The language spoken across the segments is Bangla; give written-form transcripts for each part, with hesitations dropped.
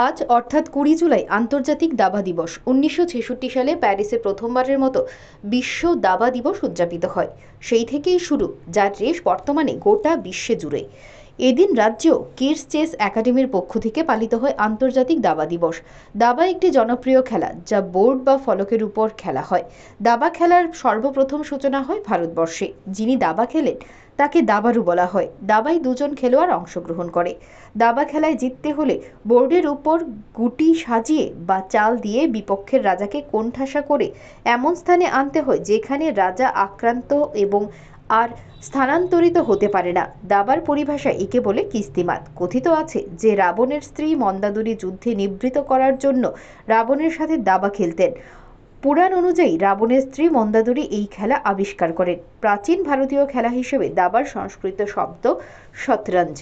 আজ অর্থাৎ ২০ জুলাই আন্তর্জাতিক দাবা দিবস। ১৯৬৬ সালে প্যারিসে প্রথমবারের মতো বিশ্ব দাবা দিবস উদযাপিত হয়। সেই থেকেই শুরু, যার রেশ বর্তমানে গোটা বিশ্বে জুড়ে। এদিন রাজ্যেও কিডস চেস একাডেমির পক্ষ থেকে পালিত হয় আন্তর্জাতিক দাবা দিবস। দাবা একটি জনপ্রিয় খেলা যা বোর্ড বা ফলকের উপর খেলা হয়। দাবা খেলার সর্বপ্রথম সূচনা হয় ভারতবর্ষে। যিনি দাবা খেলেন তাকে দাবারু বলা হয়। দাবায় দুজন খেলোয়াড় অংশগ্রহণ করে। দাবা খেলায় জিততে হলে বোর্ডের উপর গুটি সাজিয়ে বা চাল দিয়ে বিপক্ষের রাজাকে কোণঠাসা করে এমন স্থানে আনতে হয় যেখানে রাজা আক্রান্ত এবং আর স্থানান্তরিত হতে পারে না। দাবার পরিভাষায় একে বলে কিস্তিমাত। কথিত আছে যে রাবণের স্ত্রী মন্দাদুরি যুদ্ধে নিবৃত করার জন্য রাবণের সাথে দাবা খেলতেন। পুরাণ অনুযায়ী রাবণের স্ত্রী মন্দাদুরি এই খেলা আবিষ্কার করেন। প্রাচীন ভারতীয় খেলা হিসেবে দাবার সংস্কৃত শব্দ শতরঞ্জ।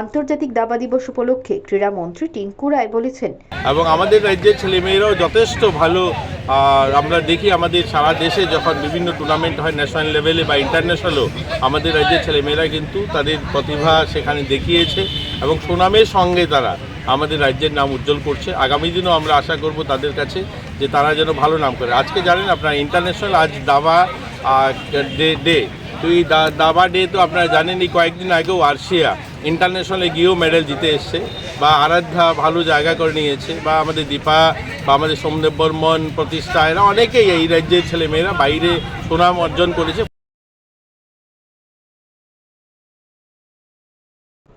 আন্তর্জাতিক দাবা দিবস উপলক্ষে ক্রীড়ামন্ত্রী টিঙ্কু রায় বলেছেন, এবং আমাদের রাজ্যের ছেলেমেয়েরাও যথেষ্ট ভালো। আমরা দেখি আমাদের সারা দেশে যখন বিভিন্ন টুর্নামেন্ট হয় ন্যাশনাল লেভেলে বা ইন্টারন্যাশনালও, আমাদের রাজ্যের ছেলেমেয়েরা কিন্তু তাদের প্রতিভা সেখানে দেখিয়েছে এবং সুনামের সঙ্গে তারা আমাদের রাজ্যের নাম উজ্জ্বল করছে। আগামী দিনও আমরা আশা করব তাদের কাছে যে তারা যেন ভালো নাম করে। আজকে জানেন আপনারা ইন্টারন্যাশনাল আজ দাবা ডে। তো এই দাবা ডে তো আপনারা জানেনই, কয়েকদিন আগেও আর্শিয়া ইন্টারন্যাশনালে গিয়েও মেডেল জিতে এসছে, বা আরাধ্যা ভালো জায়গা করে নিয়েছে, বা আমাদের দীপা বা আমাদের সোমদেব বর্মন, প্রতিষ্ঠা, এরা অনেকেই এই রাজ্যের ছেলেমেয়েরা বাইরে সুনাম অর্জন করেছে।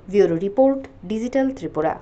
Bureau report, digital Tripura.